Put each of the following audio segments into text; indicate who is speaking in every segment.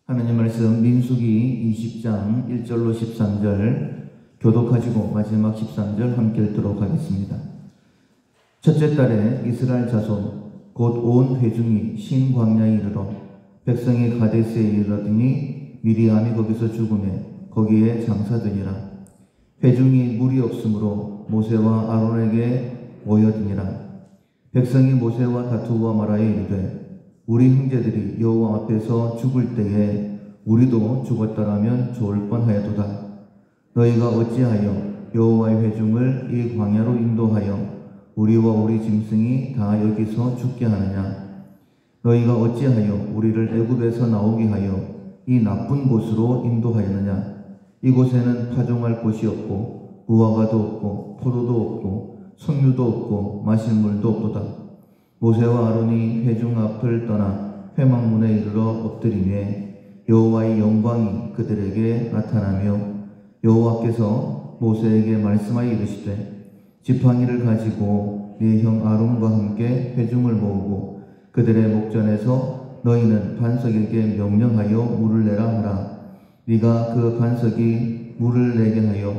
Speaker 1: 하나님 말씀 민수기 20장 1절로 13절 교독하시고 마지막 13절 함께 읽도록 하겠습니다. 첫째 달에 이스라엘 자손 곧 온 회중이 신 광야에 이르러 백성이 가데스에 이르더니 미리암이 거기서 죽음에 거기에 장사되니라. 회중이 물이 없으므로 모세와 아론에게 모여드니라. 백성이 모세와 다투어 말하여 이르되 우리 형제들이 여호와 앞에서 죽을 때에 우리도 죽었더라면 좋을 뻔하여도다. 너희가 어찌하여 여호와의 회중을 이 광야로 인도하여 우리와 우리 짐승이 다 여기서 죽게 하느냐? 너희가 어찌하여 우리를 애굽에서 나오게 하여 이 나쁜 곳으로 인도하였느냐? 이곳에는 파종할 곳이 없고 무화과도 없고 포도도 없고 석류도 없고 마실 물도 없도다. 모세와 아론이 회중 앞을 떠나 회막문에 이르러 엎드리매 여호와의 영광이 그들에게 나타나며 여호와께서 모세에게 말씀하여 이르시되 지팡이를 가지고 네 형 아론과 함께 회중을 모으고 그들의 목전에서 너희는 반석에게 명령하여 물을 내라 하라. 네가 그 반석이 물을 내게 하여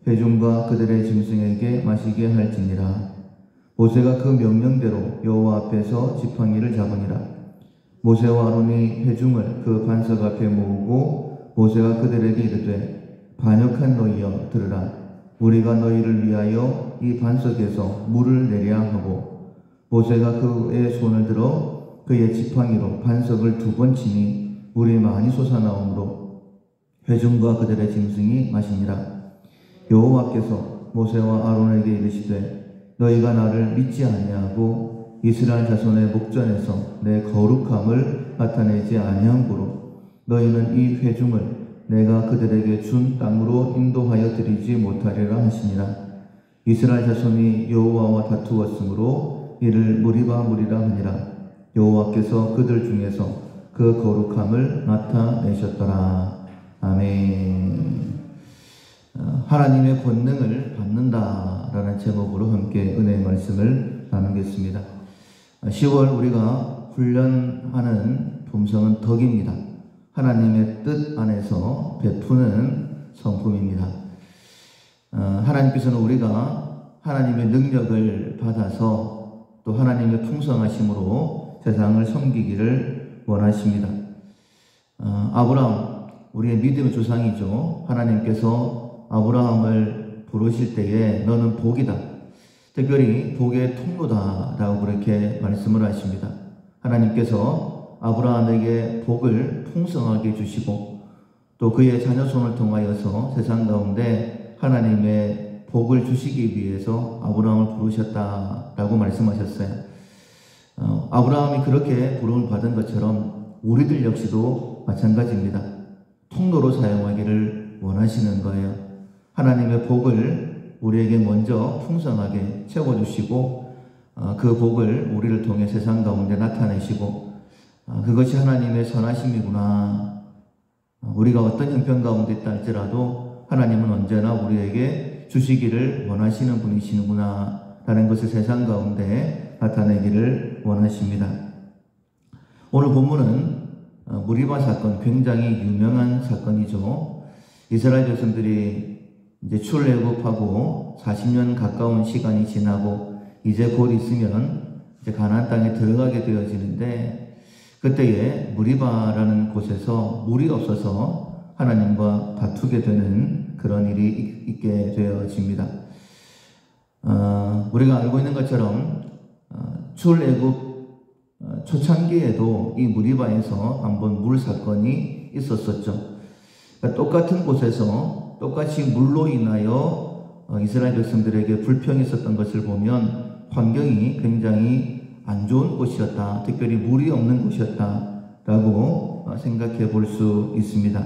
Speaker 1: 회중과 그들의 짐승에게 마시게 할지니라. 모세가 그 명령대로 여호와 앞에서 지팡이를 잡으니라. 모세와 아론이 회중을 그 반석 앞에 모으고 모세가 그들에게 이르되 반역한 너희여 들으라. 우리가 너희를 위하여 이 반석에서 물을 내려 하고 모세가 그의 손을 들어 그의 지팡이로 반석을 2번 치니 물이 많이 솟아나오므로 회중과 그들의 짐승이 마시니라. 여호와께서 모세와 아론에게 이르시되 너희가 나를 믿지 아니하고 이스라엘 자손의 목전에서 내 거룩함을 나타내지 아니함으로 너희는 이 회중을 내가 그들에게 준 땅으로 인도하여 드리지 못하리라 하시니라. 이스라엘 자손이 여호와와 다투었으므로 이를 무리바 하니라. 여호와께서 그들 중에서 그 거룩함을 나타내셨더라. 아멘. 하나님의 권능을 받는다라는 제목으로 함께 은혜의 말씀을 나누겠습니다. 10월 우리가 훈련하는 품성은 덕입니다. 하나님의 뜻 안에서 베푸는 성품입니다. 하나님께서는 우리가 하나님의 능력을 받아서 또 하나님의 풍성하심으로 세상을 섬기기를 원하십니다. 아브라함, 우리의 믿음의 조상이죠. 하나님께서 아브라함을 부르실 때에 너는 복이다. 특별히 복의 통로다라고 그렇게 말씀을 하십니다. 하나님께서 아브라함에게 복을 풍성하게 주시고 또 그의 자녀손을 통하여서 세상 가운데 하나님의 복을 주시기 위해서 아브라함을 부르셨다라고 말씀하셨어요. 아브라함이 그렇게 부름을 받은 것처럼 우리들 역시도 마찬가지입니다. 통로로 사용하기를 원하시는 거예요. 하나님의 복을 우리에게 먼저 풍성하게 채워주시고 그 복을 우리를 통해 세상 가운데 나타내시고 그것이 하나님의 선하심이구나. 우리가 어떤 형편 가운데 있다 할지라도 하나님은 언제나 우리에게 주시기를 원하시는 분이시는구나 라는 것을 세상 가운데 나타내기를 원하십니다. 오늘 본문은 무리바 사건, 굉장히 유명한 사건이죠. 이스라엘 백성들이 이제 출애굽하고 40년 가까운 시간이 지나고 이제 곧 있으면 이제 가나안 땅에 들어가게 되어지는데 그때에 무리바라는 곳에서 물이 없어서 하나님과 다투게 되는 그런 일이 있게 되어집니다. 우리가 알고 있는 것처럼 출애굽 초창기에도 이 무리바에서 한번 물 사건이 있었었죠. 그러니까 똑같은 곳에서 똑같이 물로 인하여 이스라엘 백성들에게 불평이 있었던 것을 보면 환경이 굉장히 안 좋은 곳이었다. 특별히 물이 없는 곳이었다라고 생각해 볼 수 있습니다.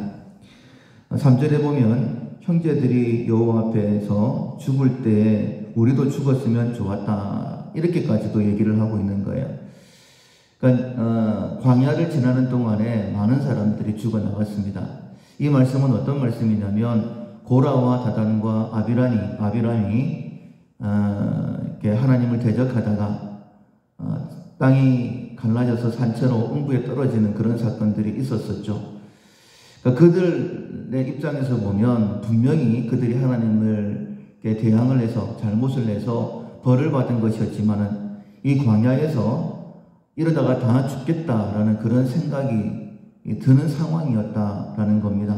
Speaker 1: 3절에 보면 형제들이 여호와 앞에서 죽을 때 우리도 죽었으면 좋았다. 이렇게까지도 얘기를 하고 있는 거예요. 그러니까 광야를 지나는 동안에 많은 사람들이 죽어나갔습니다. 이 말씀은 어떤 말씀이냐면 고라와 다단과 아비람이 이렇게 하나님을 대적하다가 땅이 갈라져서 산채로 음부에 떨어지는 그런 사건들이 있었었죠. 그러니까 그들의 입장에서 보면 분명히 그들이 하나님께 대항을 해서 잘못을 해서 벌을 받은 것이었지만은 이 광야에서 이러다가 다 죽겠다라는 그런 생각이 드는 상황이었다라는 겁니다.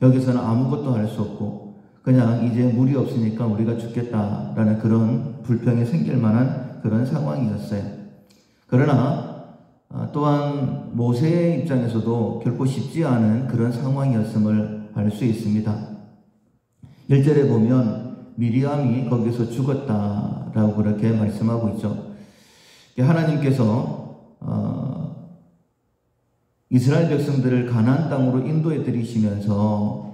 Speaker 1: 여기서는 아무것도 할 수 없고 그냥 이제 물이 없으니까 우리가 죽겠다라는 그런 불평이 생길 만한 그런 상황이었어요. 그러나 또한 모세의 입장에서도 결코 쉽지 않은 그런 상황이었음을 알 수 있습니다. 1절에 보면 미리암이 거기서 죽었다라고 그렇게 말씀하고 있죠. 하나님께서 이스라엘 백성들을 가나안 땅으로 인도해 들이시면서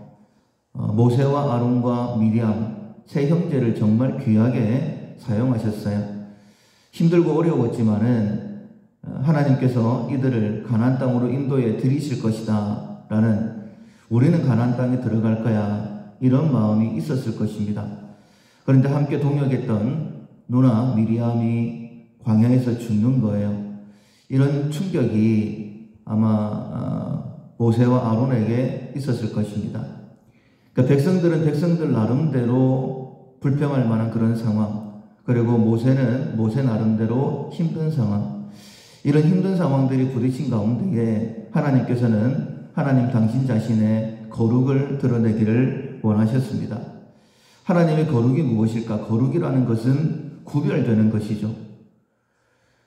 Speaker 1: 모세와 아론과 미리암 세 형제를 정말 귀하게 사용하셨어요. 힘들고 어려웠지만은 하나님께서 이들을 가나안 땅으로 인도해 들이실 것이다 라는, 우리는 가나안 땅에 들어갈 거야, 이런 마음이 있었을 것입니다. 그런데 함께 동역했던 누나 미리암이 광야에서 죽는 거예요. 이런 충격이 아마 모세와 아론에게 있었을 것입니다. 그러니까 백성들은 백성들 나름대로 불평할 만한 그런 상황, 그리고 모세는 모세 나름대로 힘든 상황, 이런 힘든 상황들이 부딪힌 가운데에 하나님께서는 하나님 당신 자신의 거룩을 드러내기를 원하셨습니다. 하나님의 거룩이 무엇일까? 거룩이라는 것은 구별되는 것이죠.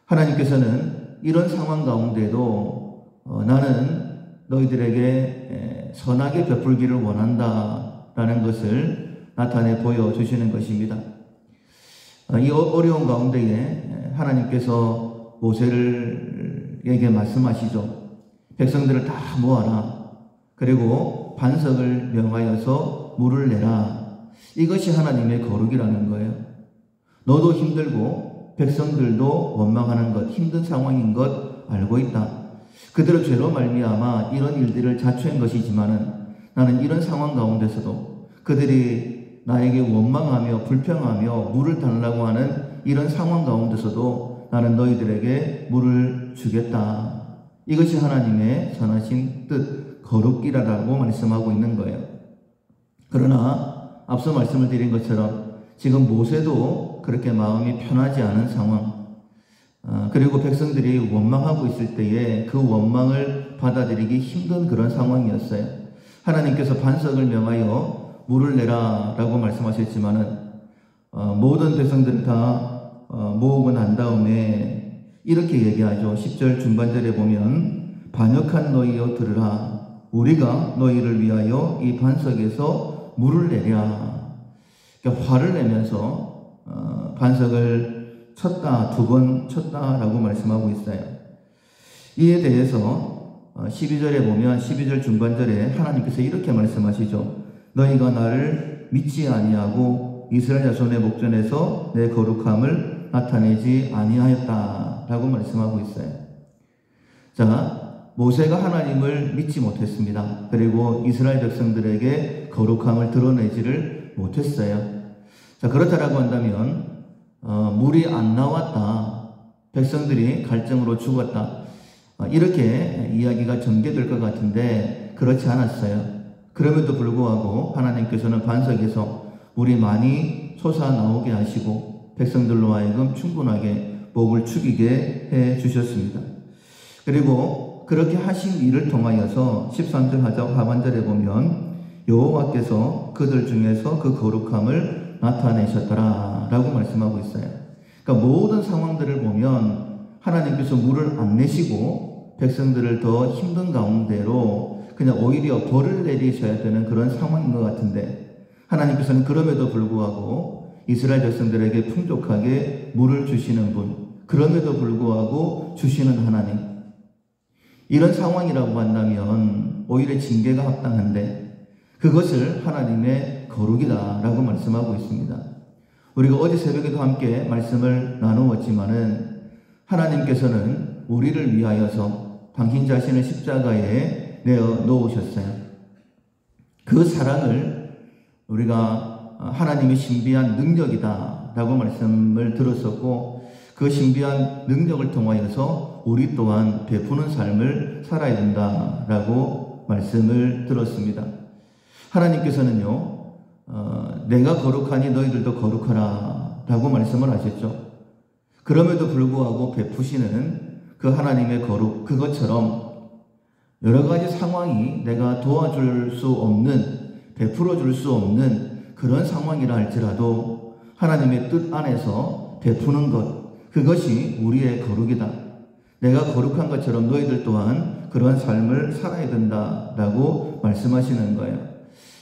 Speaker 1: 하나님께서는 이런 상황 가운데도 나는 너희들에게 선하게 베풀기를 원한다라는 것을 나타내 보여주시는 것입니다. 이 어려운 가운데에 하나님께서 모세에게 말씀하시죠. 백성들을 다 모아라. 그리고 반석을 명하여서 물을 내라. 이것이 하나님의 거룩이라는 거예요. 너도 힘들고 백성들도 원망하는 것, 힘든 상황인 것 알고 있다. 그들의 죄로 말미암아 이런 일들을 자초한 것이지만은 나는 이런 상황 가운데서도 그들이 나에게 원망하며 불평하며 물을 달라고 하는 이런 상황 가운데서도 나는 너희들에게 물을 주겠다. 이것이 하나님의 선하신 뜻, 거룩이라고 말씀하고 있는 거예요. 그러나 앞서 말씀을 드린 것처럼 지금 모세도 그렇게 마음이 편하지 않은 상황, 그리고 백성들이 원망하고 있을 때에 그 원망을 받아들이기 힘든 그런 상황이었어요. 하나님께서 반석을 명하여 물을 내라 라고 말씀하셨지만은 모든 백성들을 다 모으고 난 다음에 이렇게 얘기하죠. 10절 중반절에 보면 반역한 너희여 들으라. 우리가 너희를 위하여 이 반석에서 물을 내랴. 그러니까 화를 내면서 반석을 쳤다, 두 번 쳤다라고 말씀하고 있어요. 이에 대해서 12절에 보면 12절 중반절에 하나님께서 이렇게 말씀하시죠. 너희가 나를 믿지 아니하고 이스라엘 자손의 목전에서 내 거룩함을 나타내지 아니하였다라고 말씀하고 있어요. 자, 모세가 하나님을 믿지 못했습니다. 그리고 이스라엘 백성들에게 거룩함을 드러내지를 못했어요. 자, 그렇다라고 한다면 물이 안 나왔다, 백성들이 갈증으로 죽었다, 이렇게 이야기가 전개될 것 같은데 그렇지 않았어요. 그럼에도 불구하고 하나님께서는 반석에서 물이 많이 솟아나오게 하시고 백성들로 하여금 충분하게 목을 축이게 해 주셨습니다. 그리고 그렇게 하신 일을 통하여서 13절 하반절에 보면 여호와께서 그들 중에서 그 거룩함을 나타내셨더라 라고 말씀하고 있어요. 그러니까 모든 상황들을 보면 하나님께서 물을 안 내시고 백성들을 더 힘든 가운데로 그냥 오히려 벌을 내리셔야 되는 그런 상황인 것 같은데 하나님께서는 그럼에도 불구하고 이스라엘 백성들에게 풍족하게 물을 주시는 분, 그럼에도 불구하고 주시는 하나님, 이런 상황이라고 한다면 오히려 징계가 합당한데 그것을 하나님의 거룩이다라고 말씀하고 있습니다. 우리가 어제 새벽에도 함께 말씀을 나누었지만은 하나님께서는 우리를 위하여서 당신 자신을 십자가에 내어 놓으셨어요. 그 사랑을 우리가 하나님의 신비한 능력이다라고 말씀을 들었었고 그 신비한 능력을 통하여서 우리 또한 베푸는 삶을 살아야 된다라고 말씀을 들었습니다. 하나님께서는요, 내가 거룩하니 너희들도 거룩하라 라고 말씀을 하셨죠. 그럼에도 불구하고 베푸시는 그 하나님의 거룩, 그것처럼 여러 가지 상황이 내가 도와줄 수 없는, 베풀어 줄 수 없는 그런 상황이라 할지라도 하나님의 뜻 안에서 베푸는 것, 그것이 우리의 거룩이다. 내가 거룩한 것처럼 너희들 또한 그런 삶을 살아야 된다라고 말씀하시는 거예요.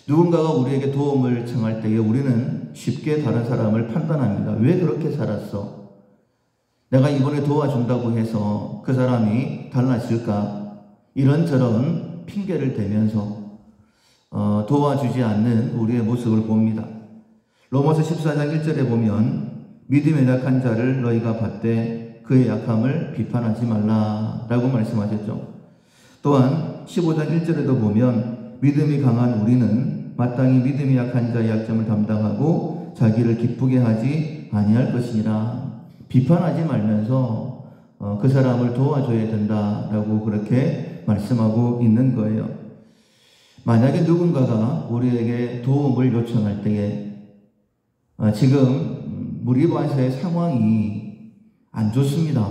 Speaker 1: 누군가가 우리에게 도움을 청할 때에 우리는 쉽게 다른 사람을 판단합니다. 왜 그렇게 살았어? 내가 이번에 도와준다고 해서 그 사람이 달라질까? 이런저런 핑계를 대면서 도와주지 않는 우리의 모습을 봅니다. 로마서 14장 1절에 보면 믿음에 약한 자를 너희가 받되 그의 약함을 비판하지 말라라고 말씀하셨죠. 또한 15장 1절에도 보면 믿음이 강한 우리는 마땅히 믿음이 약한 자의 약점을 담당하고 자기를 기쁘게 하지 아니할 것이니라. 비판하지 말면서 그 사람을 도와줘야 된다라고 그렇게 말씀하고 있는 거예요. 만약에 누군가가 우리에게 도움을 요청할 때에 지금 무리바에서의 상황이 안 좋습니다.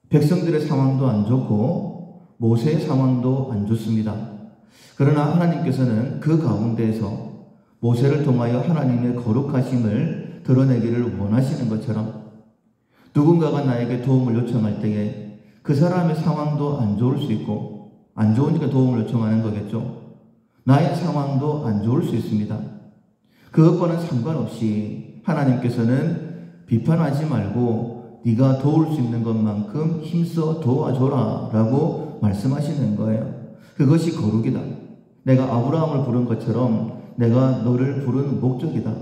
Speaker 1: 백성들의 상황도 안 좋고 모세의 상황도 안 좋습니다. 그러나 하나님께서는 그 가운데에서 모세를 통하여 하나님의 거룩하심을 드러내기를 원하시는 것처럼 누군가가 나에게 도움을 요청할 때에 그 사람의 상황도 안 좋을 수 있고, 안 좋으니까 도움을 요청하는 거겠죠. 나의 상황도 안 좋을 수 있습니다. 그것과는 상관없이 하나님께서는 비판하지 말고 네가 도울 수 있는 것만큼 힘써 도와줘라 라고 말씀하시는 거예요. 그것이 거룩이다. 내가 아브라함을 부른 것처럼 내가 너를 부른 목적이다.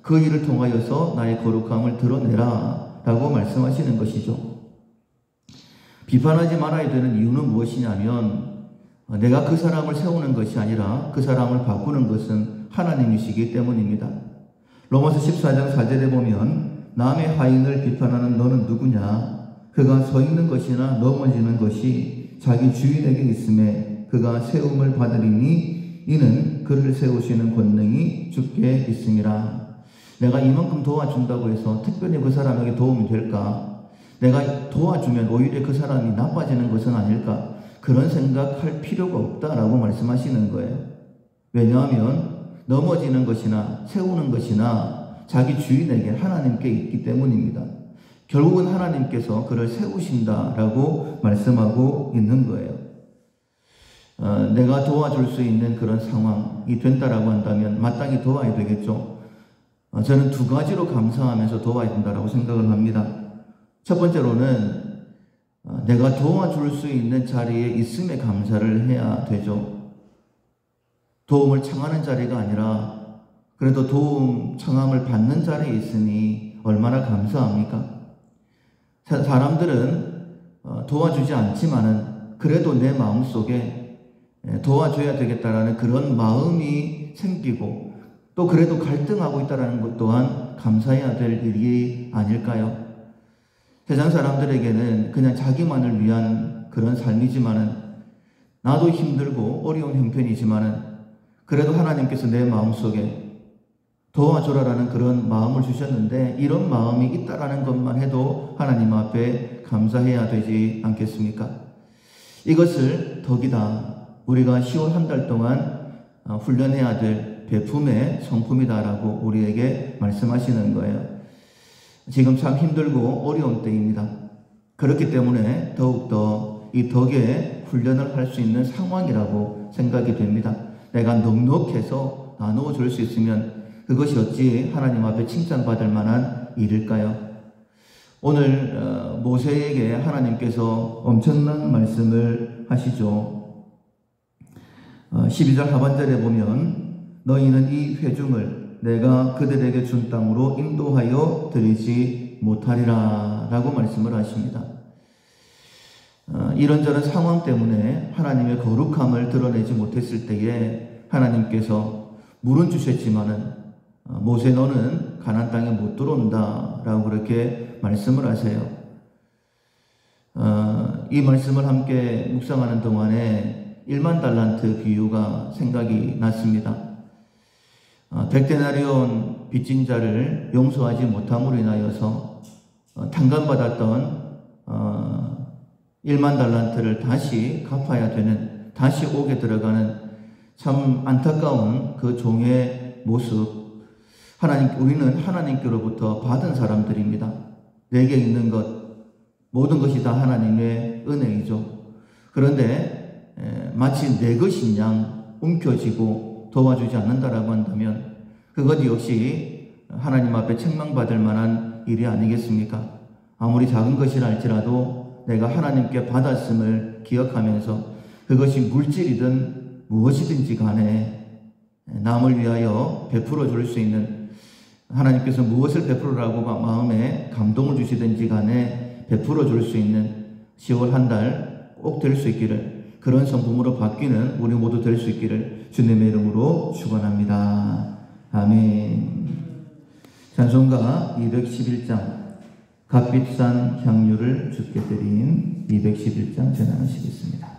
Speaker 1: 그 일을 통하여서 나의 거룩함을 드러내라 라고 말씀하시는 것이죠. 비판하지 말아야 되는 이유는 무엇이냐면 내가 그 사람을 세우는 것이 아니라 그 사람을 바꾸는 것은 하나님이시기 때문입니다. 로마서 14장 4절에 보면 남의 하인을 비판하는 너는 누구냐? 그가 서 있는 것이나 넘어지는 것이 자기 주인에게 있음에 그가 세움을 받으리니 이는 그를 세우시는 권능이 주께 있음이라. 내가 이만큼 도와준다고 해서 특별히 그 사람에게 도움이 될까? 내가 도와주면 오히려 그 사람이 나빠지는 것은 아닐까? 그런 생각할 필요가 없다라고 말씀하시는 거예요. 왜냐하면 넘어지는 것이나 세우는 것이나 자기 주인에게 하나님께 있기 때문입니다. 결국은 하나님께서 그를 세우신다라고 말씀하고 있는 거예요. 내가 도와줄 수 있는 그런 상황이 된다라고 한다면 마땅히 도와야 되겠죠. 저는 두 가지로 감사하면서 도와야 된다라고 생각을 합니다. 첫 번째로는 내가 도와줄 수 있는 자리에 있음에 감사를 해야 되죠. 도움을 청하는 자리가 아니라 그래도 도움 청함을 받는 자리에 있으니 얼마나 감사합니까? 사람들은 도와주지 않지만은 그래도 내 마음속에 도와줘야 되겠다라는 그런 마음이 생기고 또 그래도 갈등하고 있다는 것 또한 감사해야 될 일이 아닐까요? 세상 사람들에게는 그냥 자기만을 위한 그런 삶이지만은 나도 힘들고 어려운 형편이지만은 그래도 하나님께서 내 마음속에 도와줘라라는 그런 마음을 주셨는데 이런 마음이 있다라는 것만 해도 하나님 앞에 감사해야 되지 않겠습니까? 이것을 덕이다. 우리가 10월 한 달 동안 훈련해야 될 베품의 성품이다라고 우리에게 말씀하시는 거예요. 지금 참 힘들고 어려운 때입니다. 그렇기 때문에 더욱더 이 덕의 훈련을 할 수 있는 상황이라고 생각이 됩니다. 내가 넉넉해서 나누어 줄 수 있으면 그것이 어찌 하나님 앞에 칭찬받을 만한 일일까요? 오늘 모세에게 하나님께서 엄청난 말씀을 하시죠. 12절 하반절에 보면 너희는 이 회중을 내가 그들에게 준 땅으로 인도하여 드리지 못하리라 라고 말씀을 하십니다. 이런저런 상황 때문에 하나님의 거룩함을 드러내지 못했을 때에 하나님께서 물은 주셨지만은 모세 너는 가나안 땅에 못 들어온다 라고 그렇게 말씀을 하세요. 이 말씀을 함께 묵상하는 동안에 1만 달란트 비유가 생각이 났습니다. 100데나리온 빚진 자를 용서하지 못함으로 인하여서 탕감받았던 1만 달란트를 다시 갚아야 되는, 다시 옥에 들어가는 참 안타까운 그 종의 모습. 우리는 하나님께로부터 받은 사람들입니다. 내게 있는 것, 모든 것이 다 하나님의 은혜이죠. 그런데 마치 내 것인 양 움켜쥐고 도와주지 않는다라고 한다면 그것 역시 하나님 앞에 책망받을 만한 일이 아니겠습니까? 아무리 작은 것이라 할지라도 내가 하나님께 받았음을 기억하면서 그것이 물질이든 무엇이든지 간에 남을 위하여 베풀어 줄 수 있는, 하나님께서 무엇을 베풀으라고 마음에 감동을 주시든지 간에 베풀어 줄 수 있는 10월 한 달 꼭 될 수 있기를, 그런 성품으로 바뀌는 우리 모두 될 수 있기를 주님의 이름으로 축원합니다. 아멘. 찬송가 211장 값비싼 향유를 주께 드린 211장 전하시겠습니다.